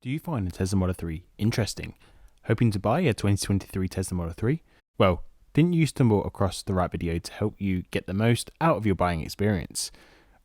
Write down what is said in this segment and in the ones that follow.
Do you find a Tesla Model 3 interesting? Hoping to buy a 2023 Tesla Model 3? Well, didn't you stumble across the right video to help you get the most out of your buying experience?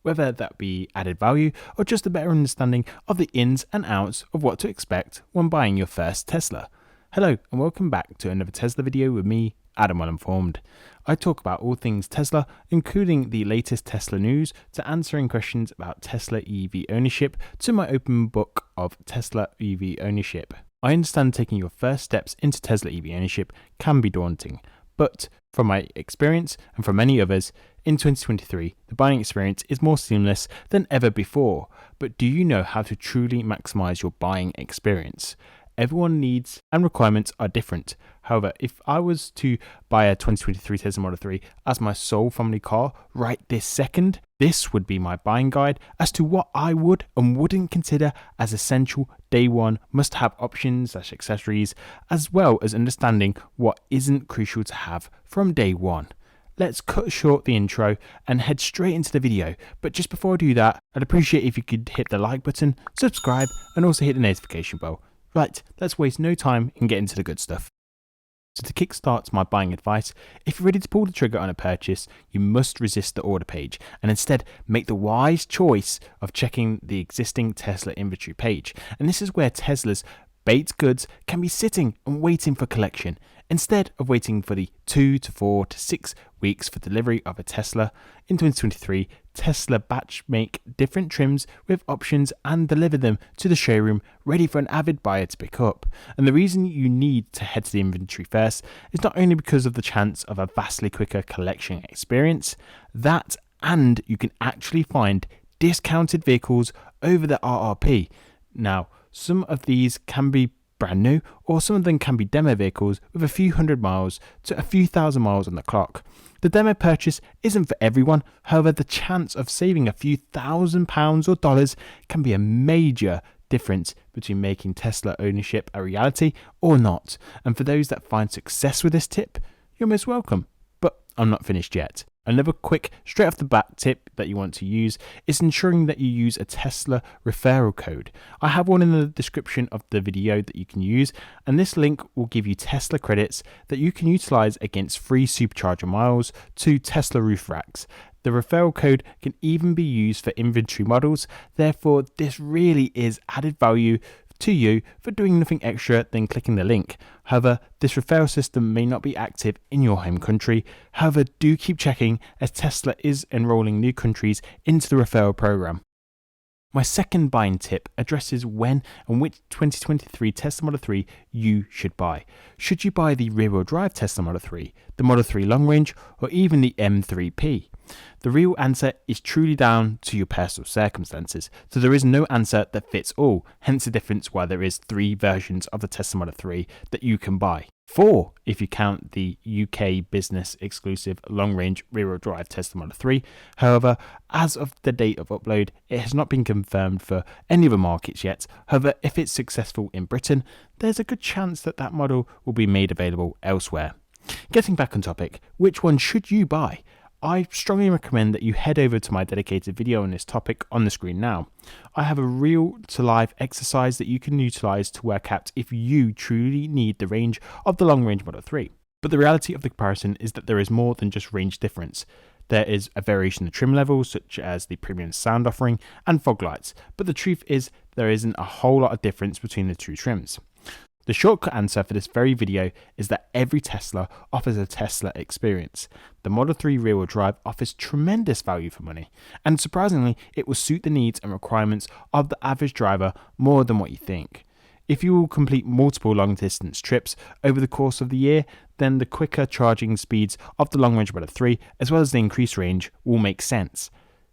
Whether that be added value or just a better understanding of the ins and outs of what to expect when buying your first Tesla. Hello and welcome back to another Tesla video with me, Adam Well Informed. I talk about all things Tesla, including the latest Tesla news, to answering questions about Tesla EV ownership, to my open book of Tesla EV ownership. I understand taking your first steps into Tesla EV ownership can be daunting, but from my experience and from many others, in 2023, the buying experience is more seamless than ever before. But do you know how to truly maximize your buying experience? Everyone's needs and requirements are different. However, if I was to buy a 2023 Tesla Model 3 as my sole family car right this second, this would be my buying guide as to what I would and wouldn't consider as essential day one must-have options / accessories, as well as understanding what isn't crucial to have from day one. Let's cut short the intro and head straight into the video. But just before I do that, I'd appreciate if you could hit the like button, subscribe, and also hit the notification bell. Right, let's waste no time and get into the good stuff. So to kickstart my buying advice, if you're ready to pull the trigger on a purchase, you must resist the order page and instead make the wise choice of checking the existing Tesla inventory page. And this is where Tesla's baked goods can be sitting and waiting for collection, instead of waiting for the 2 to 4 to 6 weeks for delivery of a Tesla. In 2023, Tesla batch make different trims with options and deliver them to the showroom ready for an avid buyer to pick up. And the reason you need to head to the inventory first is not only because of the chance of a vastly quicker collection experience, that and you can actually find discounted vehicles over the RRP. Now, some of these can be brand new, or some of them can be demo vehicles with a few hundred miles to a few thousand miles on the clock. The demo purchase isn't for everyone, however the chance of saving a few £1,000s or dollars can be a major difference between making Tesla ownership a reality or not. And for those that find success with this tip, you're most welcome. But I'm not finished yet. Another quick straight off the bat tip that you want to use is ensuring that you use a Tesla referral code. I have one in the description of the video that you can use, and this link will give you Tesla credits that you can utilize against free supercharger miles to Tesla roof racks. The referral code can even be used for inventory models, therefore this really is added value to you for doing nothing extra than clicking the link. However, this referral system may not be active in your home country. However, do keep checking as Tesla is enrolling new countries into the referral program. My second buying tip addresses when and which 2023 Tesla Model 3 you should buy. Should you buy the rear-wheel drive Tesla Model 3, the Model 3 long range, or even the M3P? The real answer is truly down to your personal circumstances, so there is no answer that fits all, hence the difference why there is 3 versions of the Tesla Model 3 that you can buy. 4 if you count the UK business exclusive long range rear-wheel drive Tesla Model 3. However, as of the date of upload, it has not been confirmed for any other markets yet. However, if it's successful in Britain, there's a good chance that that model will be made available elsewhere. Getting back on topic, which one should you buy? I strongly recommend that you head over to my dedicated video on this topic on the screen now. I have a real to live exercise that you can utilize to work out if you truly need the range of the long range Model 3. But the reality of the comparison is that there is more than just range difference. There is a variation of trim levels, such as the premium sound offering and fog lights, but the truth is there isn't a whole lot of difference between the two trims. The shortcut answer for this very video is that every Tesla offers a Tesla experience. The Model 3 rear-wheel drive offers tremendous value for money, and surprisingly, it will suit the needs and requirements of the average driver more than what you think. If you will complete multiple long-distance trips over the course of the year, then the quicker charging speeds of the long-range Model 3, as well as the increased range, will make sense.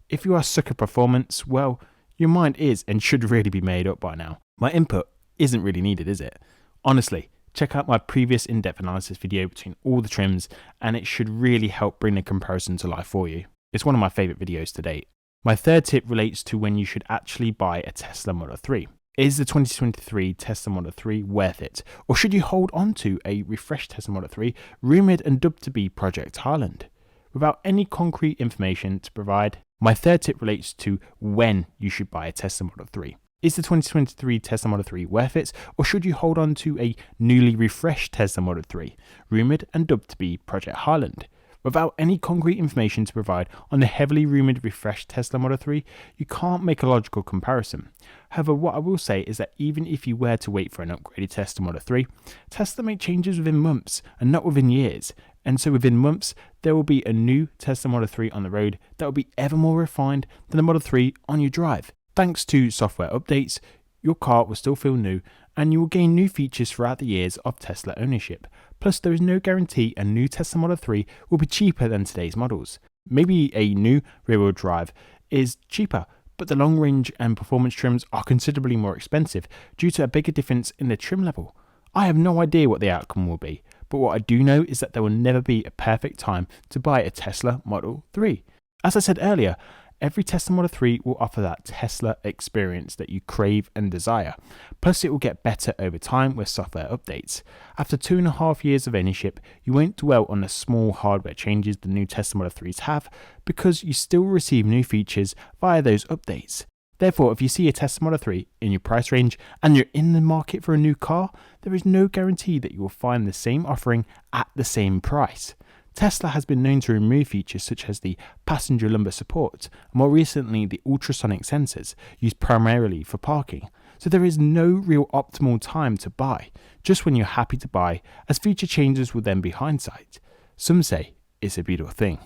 If you are stuck at performance, well, your mind is and should really be made up by now. My input isn't really needed, is it? Honestly, check out my previous in-depth analysis video between all the trims, and it should really help bring the comparison to life for you. It's one of my favorite videos to date. My third tip relates to when you should actually buy a Tesla Model 3. Is the 2023 Tesla Model 3 worth it? Or should you hold on to a refreshed Tesla Model 3, rumoured and dubbed to be Project Highland? Without any concrete information to provide, my third tip relates to when you should buy a Tesla Model 3. Is the 2023 Tesla Model 3 worth it, or should you hold on to a newly refreshed Tesla Model 3, rumoured and dubbed to be Project Highland? Without any concrete information to provide on the heavily rumoured refreshed Tesla Model 3, you can't make a logical comparison. However, what I will say is that even if you were to wait for an upgraded Tesla Model 3, Tesla make changes within months and not within years. And so within months, there will be a new Tesla Model 3 on the road that will be ever more refined than the Model 3 on your drive. Thanks to software updates, your car will still feel new and you will gain new features throughout the years of Tesla ownership. Plus, there is no guarantee a new Tesla Model 3 will be cheaper than today's models. Maybe a new rear-wheel drive is cheaper, but the long range and performance trims are considerably more expensive due to a bigger difference in the trim level. I have no idea what the outcome will be, but what I do know is that there will never be a perfect time to buy a Tesla Model 3. As I said earlier, every Tesla Model 3 will offer that Tesla experience that you crave and desire. Plus, it will get better over time with software updates. After 2.5 years of ownership, you won't dwell on the small hardware changes the new Tesla Model 3s have, because you still receive new features via those updates. Therefore, if you see a Tesla Model 3 in your price range and you're in the market for a new car, there is no guarantee that you will find the same offering at the same price. Tesla has been known to remove features such as the passenger lumbar support, and more recently the ultrasonic sensors, used primarily for parking. So there is no real optimal time to buy, just when you're happy to buy, as feature changes will then be hindsight. Some say it's a beautiful thing.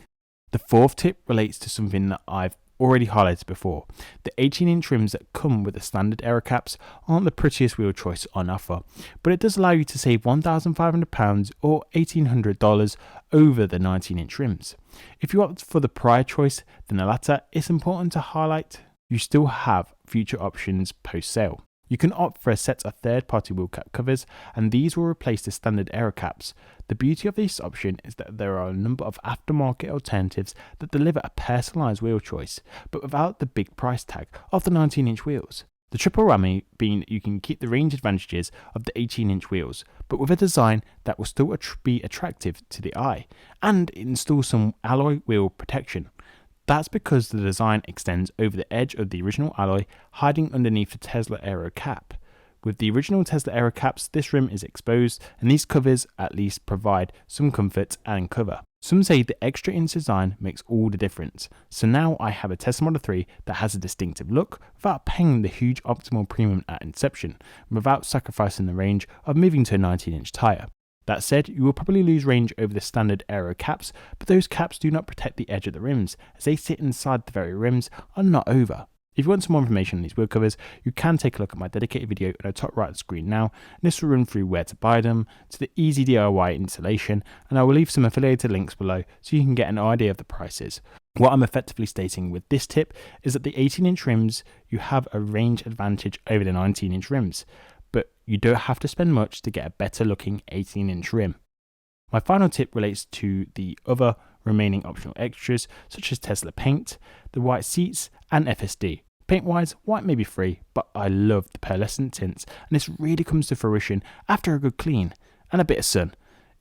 The fourth tip relates to something that I've already highlighted before. The 18-inch rims that come with the standard aero caps aren't the prettiest wheel choice on offer, but it does allow you to save £1,500 or $1,800 over the 19-inch rims. If you opt for the prior choice than the latter, it's important to highlight you still have future options post-sale. You can opt for a set of third-party wheel cap covers, and these will replace the standard aero caps. The beauty of this option is that there are a number of aftermarket alternatives that deliver a personalised wheel choice, but without the big price tag of the 19-inch wheels. The triple whammy being that you can keep the range advantages of the 18-inch wheels, but with a design that will still be attractive to the eye, and install some alloy wheel protection. That's because the design extends over the edge of the original alloy, hiding underneath the Tesla Aero cap. With the original Tesla Aero caps, this rim is exposed, and these covers at least provide some comfort and cover. Some say the extra inch design makes all the difference, so now I have a Tesla Model 3 that has a distinctive look without paying the huge optimal premium at inception, without sacrificing the range of moving to a 19-inch tyre. That said, you will probably lose range over the standard aero caps, but those caps do not protect the edge of the rims, as they sit inside the very rims and not over. If you want some more information on these wheel covers, you can take a look at my dedicated video on the top right of the screen now, and this will run through where to buy them, to the easy DIY installation, and I will leave some affiliated links below so you can get an idea of the prices. What I'm effectively stating with this tip is that the 18-inch rims, you have a range advantage over the 19-inch rims, but you don't have to spend much to get a better looking 18-inch rim. My final tip relates to the other remaining optional extras such as Tesla paint, the white seats and FSD. Paint wise, white may be free, but I love the pearlescent tints, and this really comes to fruition after a good clean and a bit of sun.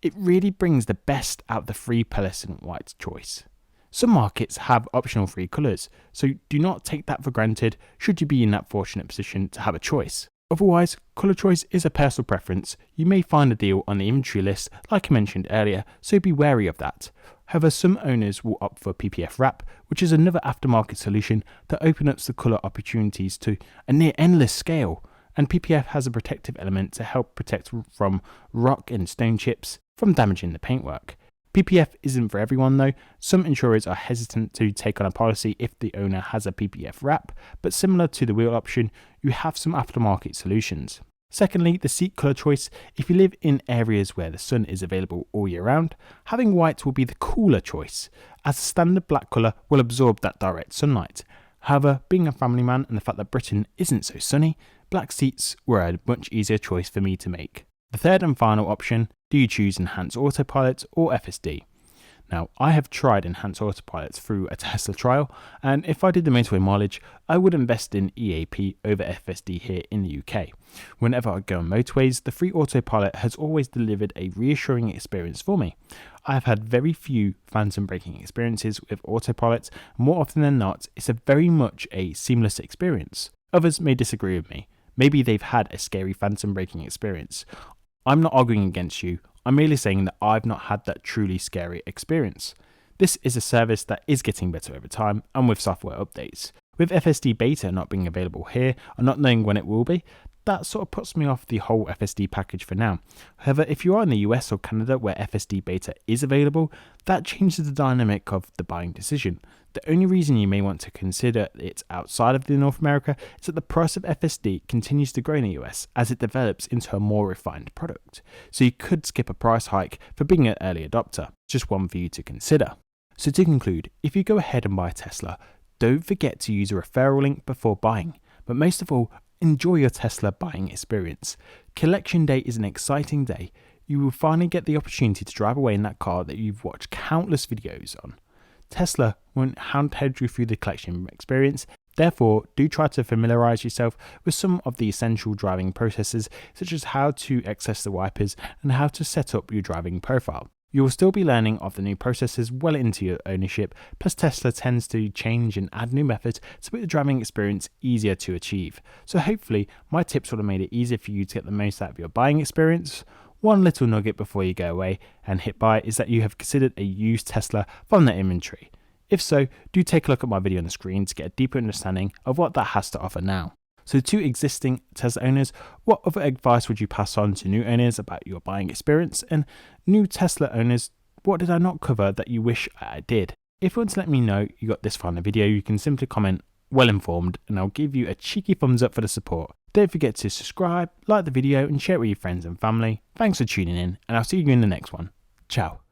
It really brings the best out of the free pearlescent white choice. Some markets have optional free colours, so do not take that for granted should you be in that fortunate position to have a choice. Otherwise, colour choice is a personal preference. You may find a deal on the inventory list like I mentioned earlier, so be wary of that. However, some owners will opt for PPF wrap, which is another aftermarket solution that opens up the colour opportunities to a near endless scale, and PPF has a protective element to help protect from rock and stone chips from damaging the paintwork. PPF isn't for everyone though. Some insurers are hesitant to take on a policy if the owner has a PPF wrap, but similar to the wheel option, you have some aftermarket solutions. Secondly, the seat colour choice. If you live in areas where the sun is available all year round, having white will be the cooler choice, as the standard black colour will absorb that direct sunlight. However, being a family man and the fact that Britain isn't so sunny, black seats were a much easier choice for me to make. The third and final option, do you choose Enhanced Autopilot or FSD? Now, I have tried Enhanced Autopilot through a Tesla trial, and if I did the motorway mileage, I would invest in EAP over FSD here in the UK. Whenever I go on motorways, the free autopilot has always delivered a reassuring experience for me. I have had very few phantom braking experiences with autopilot, and more often than not, it's very much a seamless experience. Others may disagree with me. Maybe they've had a scary phantom braking experience. I'm not arguing against you, I'm merely saying that I've not had that truly scary experience. This is a service that is getting better over time and with software updates. With FSD beta not being available here and not knowing when it will be, that sort of puts me off the whole FSD package for now. However, if you are in the US or Canada where FSD beta is available, that changes the dynamic of the buying decision. The only reason you may want to consider it outside of North America is that the price of FSD continues to grow in the US as it develops into a more refined product. So you could skip a price hike for being an early adopter. Just one for you to consider. So to conclude, if you go ahead and buy a Tesla, don't forget to use a referral link before buying. But most of all, enjoy your Tesla buying experience. Collection day is an exciting day. You will finally get the opportunity to drive away in that car that you've watched countless videos on. Tesla won't handhold you through the collection experience, therefore do try to familiarize yourself with some of the essential driving processes such as how to access the wipers and how to set up your driving profile. You will still be learning of the new processes well into your ownership, plus Tesla tends to change and add new methods to make the driving experience easier to achieve. So hopefully my tips would have made it easier for you to get the most out of your buying experience. One little nugget before you go away and hit buy is that you have considered a used Tesla from their inventory. If so, do take a look at my video on the screen to get a deeper understanding of what that has to offer now. So to existing Tesla owners, what other advice would you pass on to new owners about your buying experience? And new Tesla owners, what did I not cover that you wish I did? If you want to let me know you got this far in the video, you can simply comment well informed and I'll give you a cheeky thumbs up for the support. Don't forget to subscribe, like the video and share it with your friends and family. Thanks for tuning in and I'll see you in the next one. Ciao.